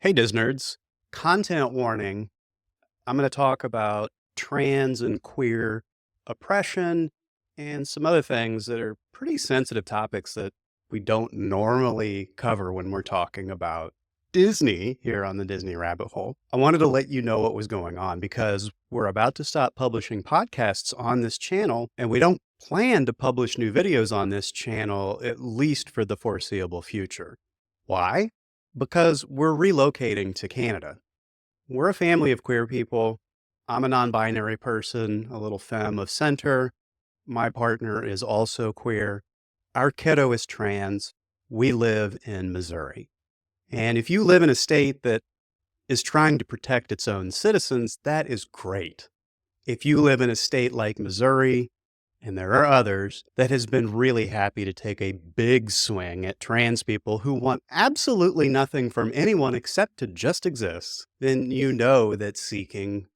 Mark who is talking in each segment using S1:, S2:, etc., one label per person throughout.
S1: Hey, Disnerds. Content warning. I'm going to talk about trans and queer oppression and some other things that are pretty sensitive topics that we don't normally cover when we're talking about Disney here on the Disney Rabbit Hole. I wanted to let you know what was going on because we're about to stop publishing podcasts on this channel, and we don't plan to publish new videos on this channel, at least for the foreseeable future. Why? Because we're relocating to Canada. We're a family of queer people. I'm a non-binary person, a little femme of center. My partner is also queer. Our kiddo is trans. We live in Missouri. And if you live in a state that is trying to protect its own citizens, that is great. If you live in a state like Missouri, and there are others, that has been really happy to take a big swing at trans people who want absolutely nothing from anyone except to just exist, then you know that seeking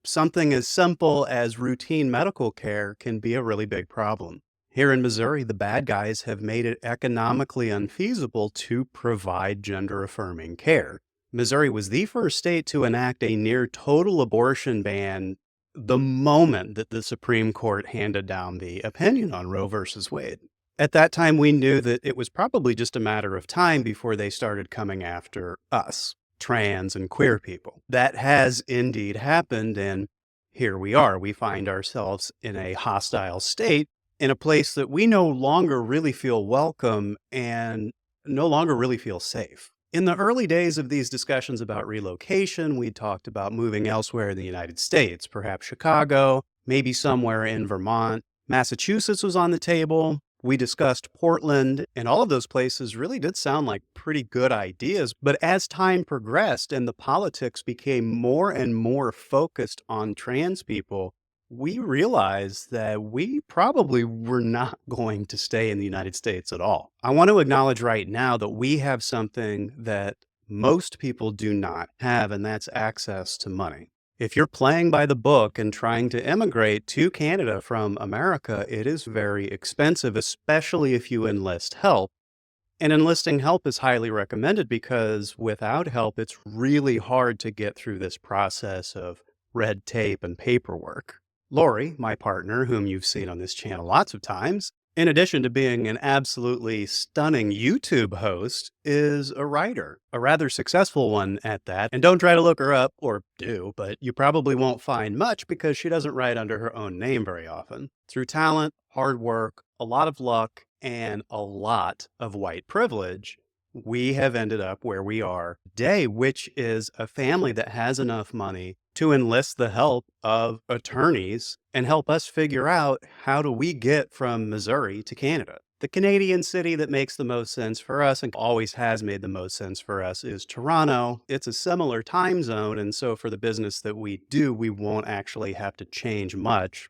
S1: something as simple as routine medical care can be a really big problem. Here in Missouri, the bad guys have made it economically unfeasible to provide gender-affirming care. Missouri was the first state to enact a near total abortion ban the moment that the Supreme Court handed down the opinion on Roe versus Wade. At that time, we knew that it was probably just a matter of time before they started coming after us, trans and queer people. That has indeed happened, and here we are. We find ourselves in a hostile state, in a place that we no longer really feel welcome and no longer really feel safe. In the early days of these discussions about relocation, we talked about moving elsewhere in the United States, perhaps Chicago, maybe somewhere in Vermont. Massachusetts was on the table. We discussed Portland, and all of those places really did sound like pretty good ideas. But as time progressed and the politics became more and more focused on trans people, we realized that we probably were not going to stay in the United States at all. I want to acknowledge right now that we have something that most people do not have, and that's access to money. If you're playing by the book and trying to immigrate to Canada from America, it is very expensive, especially if you enlist help. And enlisting help is highly recommended because without help, it's really hard to get through this process of red tape and paperwork. Lori, my partner, whom you've seen on this channel lots of times, in addition to being an absolutely stunning YouTube host, is a writer, a rather successful one at that. And don't try to look her up, or do, but you probably won't find much because she doesn't write under her own name very often. Through talent, hard work, a lot of luck, and a lot of white privilege, we have ended up where we are today, which is a family that has enough money to enlist the help of attorneys and help us figure out how do we get from Missouri to Canada. The Canadian city that makes the most sense for us and always has made the most sense for us is Toronto. It's a similar time zone, and so for the business that we do, we won't actually have to change much.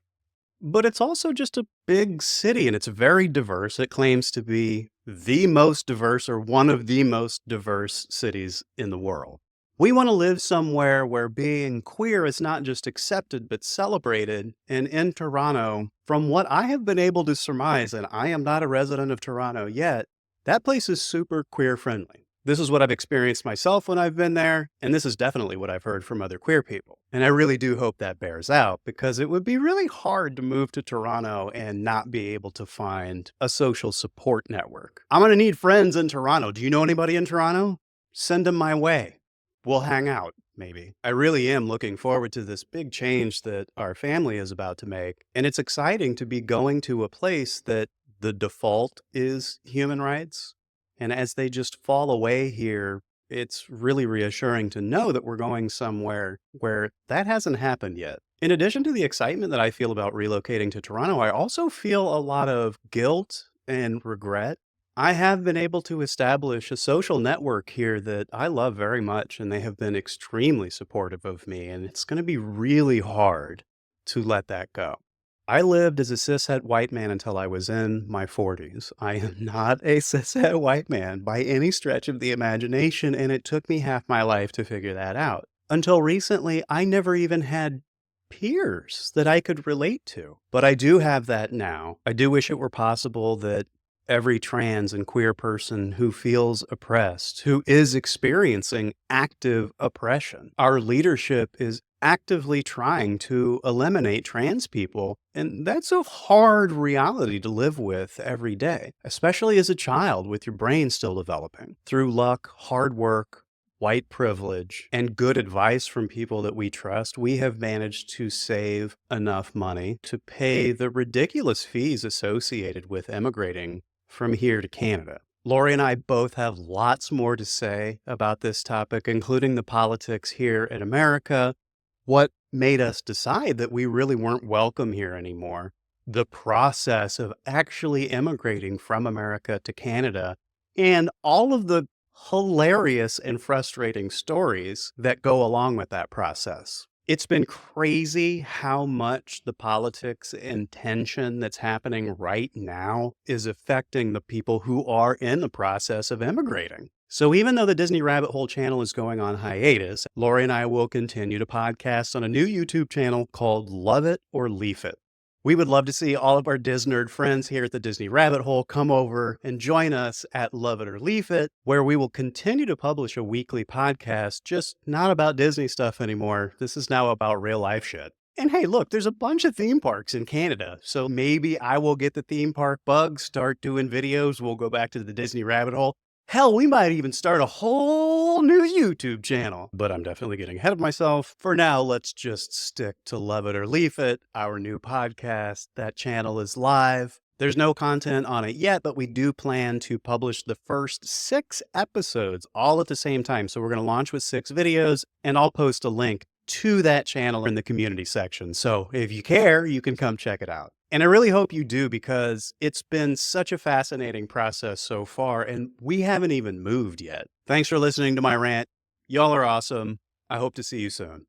S1: But it's also just a big city, and it's very diverse. It claims to be the most diverse or one of the most diverse cities in the world. We want to live somewhere where being queer is not just accepted, but celebrated. And in Toronto, from what I have been able to surmise, and I am not a resident of Toronto yet, that place is super queer friendly. This is what I've experienced myself when I've been there, and this is definitely what I've heard from other queer people. And I really do hope that bears out, because it would be really hard to move to Toronto and not be able to find a social support network. I'm going to need friends in Toronto. Do you know anybody in Toronto? Send them my way. We'll hang out, maybe. I really am looking forward to this big change that our family is about to make. And it's exciting to be going to a place that the default is human rights. And as they just fall away here, it's really reassuring to know that we're going somewhere where that hasn't happened yet. In addition to the excitement that I feel about relocating to Toronto, I also feel a lot of guilt and regret. I have been able to establish a social network here that I love very much, and they have been extremely supportive of me, and it's going to be really hard to let that go. I lived as a cishet white man until I was in my 40s. I am not a cishet white man by any stretch of the imagination, and it took me half my life to figure that out. Until recently, I never even had peers that I could relate to. But I do have that now. I do wish it were possible that every trans and queer person who feels oppressed, who is experiencing active oppression. Our leadership is actively trying to eliminate trans people, and that's a hard reality to live with every day, especially as a child with your brain still developing. Through luck, hard work, white privilege, and good advice from people that we trust, we have managed to save enough money to pay the ridiculous fees associated with immigrating from here to Canada. Lori and I both have lots more to say about this topic, including the politics here in America, what made us decide that we really weren't welcome here anymore, the process of actually immigrating from America to Canada, and all of the hilarious and frustrating stories that go along with that process. It's been crazy how much the politics and tension that's happening right now is affecting the people who are in the process of immigrating. So even though the Disney Rabbit Hole channel is going on hiatus, Lori and I will continue to podcast on a new YouTube channel called Love It or Leaf It. We would love to see all of our Disnerd friends here at the Disney Rabbit Hole come over and join us at Love It or Leaf It, where we will continue to publish a weekly podcast, just not about Disney stuff anymore. This is now about real life shit. And hey, look, there's a bunch of theme parks in Canada, so maybe I will get the theme park bug, start doing videos, we'll go back to the Disney Rabbit Hole. Hell, we might even start a whole new YouTube channel, but I'm definitely getting ahead of myself. For now, let's just stick to Love It or Leaf It, our new podcast. That channel is live. There's no content on it yet, but we do plan to publish the first 6 episodes all at the same time. So we're going to launch with 6 videos, and I'll post a link to that channel in the community section. So if you care, you can come check it out. And I really hope you do, because it's been such a fascinating process so far, and we haven't even moved yet. Thanks for listening to my rant. Y'all are awesome. I hope to see you soon.